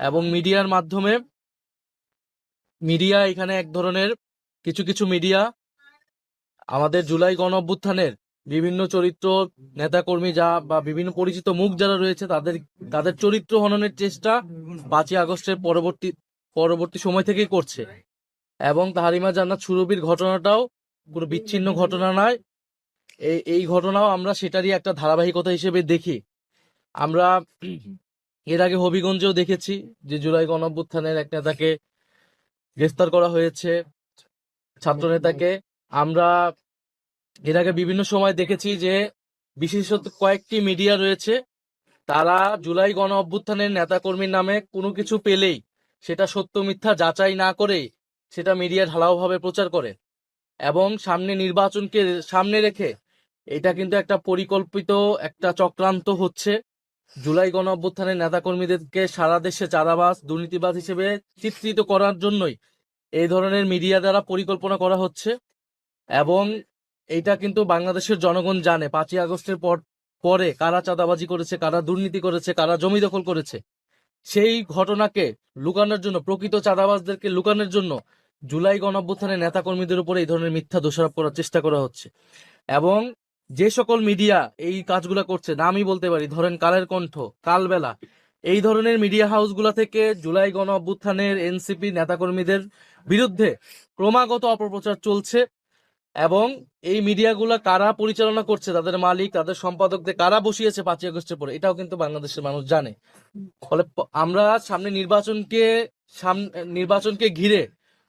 এবং মিডিয়ার মাধ্যমে মিডিয়া এখানে এক ধরনের কিছু কিছু মিডিয়া আমাদের জুলাই গণ অভ্যুত্থানের বিভিন্ন চরিত্র নেতাকর্মী যা বা বিভিন্ন পরিচিত মুখ যারা রয়েছে তাদের তাদের চরিত্র হননের চেষ্টা 5ই আগস্টের পরবর্তী পরবর্তী সময় থেকেই করছে। এবং তাহারিমা জান্নাত সুরভির ঘটনাটাও কোনো বিচ্ছিন্ন ঘটনা নয়। এই ঘটনাও আমরা সেটারই একটা ধারাবাহিকতা হিসেবে দেখি। আমরা এর আগে হবিগঞ্জেও দেখেছি যে জুলাই গণ অভ্যুত্থানের এক নেতাকে গ্রেফতার করা হয়েছে, ছাত্র নেতাকে। আমরা এর আগে বিভিন্ন সময় দেখেছি যে বিশেষত কয়েকটি মিডিয়া রয়েছে, তারা জুলাই গণ অভ্যুত্থানের নেতাকর্মীর নামে কোনো কিছু পেলেই সেটা সত্য মিথ্যা যাচাই না করে সেটা মিডিয়া ঢালাওভাবে প্রচার করে। এবং নির্বাচনকে সামনে রেখে এটা কিন্তু একটা পরিকল্পিত একটা চক্রান্ত হচ্ছে। জুলাই গণ অভ্যুত্থানের নেতাকর্মীদেরকে সারা দেশে চাঁদাবাজ দুর্নীতিবাজ হিসেবে চিত্রিত করার জন্যই এই ধরনের মিডিয়া দ্বারা পরিকল্পনা করা হচ্ছে। এবং এইটা কিন্তু বাংলাদেশের জনগণ জানে 5ই আগস্টের পরে কারা চাঁদাবাজি করেছে, কারা দুর্নীতি করেছে, কারা জমি দখল করেছে। সেই ঘটনাকে লুকানোর জন্য, প্রকৃত চাঁদাবাজদেরকে লুকানোর জন্য জুলাই গণ অভ্যুত্থানের নেতাকর্মীদের উপরে এই ধরনের মিথ্যা দোষারোপ করার চেষ্টা করা হচ্ছে। এবং যে সকল মিডিয়া এই কাজগুলা করছে, নামই বলতে পারি, ধরেন কালের কণ্ঠ, কালবেলা, এই ধরনের মিডিয়া হাউসগুলা থেকে জুলাই গণ অভ্যুত্থানের এনসিপি নেতাকর্মীদের বিরুদ্ধে ক্রমাগত অপপ্রচার চলছে। এবং এই মিডিয়াগুলা কারা পরিচালনা করছে, তাদের মালিক, তাদের সম্পাদকদের কারা বসিয়েছে 5ই আগস্টের পরে, এটাও কিন্তু বাংলাদেশের মানুষ জানে। ফলে আমরা নির্বাচনকে ঘিরে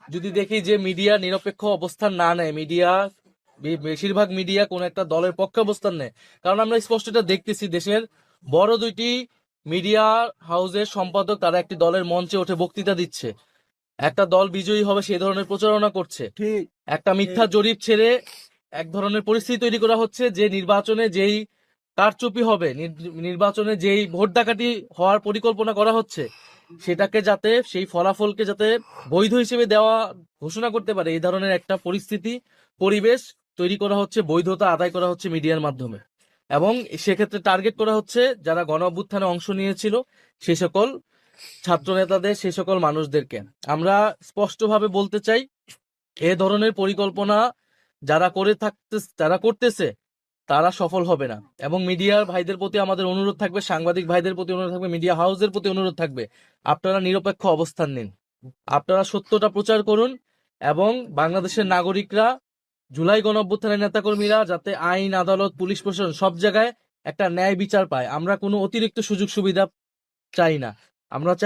যদি দেখি যে মিডিয়া নিরপেক্ষ অবস্থান না নেয়, বেশিরভাগ মিডিয়া কোন একটা দলের পক্ষে অবস্থান নেয়। কারণ আমরা স্পষ্ট এটা দেখতেছি, দেশের বড় দুইটি মিডিয়া হাউসের সম্পাদক তারা একটি দলের মঞ্চে উঠে বক্তৃতা দিচ্ছে, একটা দল বিজয়ী হবে সেই ধরনের প্রচারণা করছে। ঠিক একটা মিথ্যা জরিপ ছেড়ে এক ধরনের পরিস্থিতি তৈরি করা হচ্ছে যে নির্বাচনে যেই কারচুপি হবে, নির্বাচনে যেই ভোট ডাকাতি হওয়ার পরিকল্পনা করা হচ্ছে, সেটাকে যাতে, সেই ফলাফলকে যাতে বৈধ হিসেবে দেওয়া ঘোষণা করতে পারে, এই ধরনের একটা পরিবেশ তৈরি করা হচ্ছে, বৈধতা আদায় করা হচ্ছে মিডিয়ার মাধ্যমে। এবং সেক্ষেত্রে টার্গেট করা হচ্ছে যারা গণ অভ্যুত্থানে অংশ নিয়েছিল, সে সকল ছাত্র নেতাদের, সে সকল মানুষদেরকে। আমরা স্পষ্টভাবে বলতে চাই, এ ধরনের পরিকল্পনা যারা করতেছে তারা সফল হবে না। এবং মিডিয়ার ভাইদের প্রতি আমাদের অনুরোধ থাকবে, সাংবাদিক ভাইদের প্রতি অনুরোধ থাকবে, মিডিয়া হাউসের প্রতি অনুরোধ থাকবে, আপনারা নিরপেক্ষ অবস্থান নিন, আপনারা সত্যটা প্রচার করুন। এবং বাংলাদেশের নাগরিকরা, জুলাই গণ অভ্যুত্থানের নেতাকর্মীরা যাতে আইন, আদালত, পুলিশ প্রশাসন সব জায়গায় একটা ন্যায় বিচার পায়। আমরা কোনো অতিরিক্ত সুযোগ সুবিধা চাই না। আমরা চাই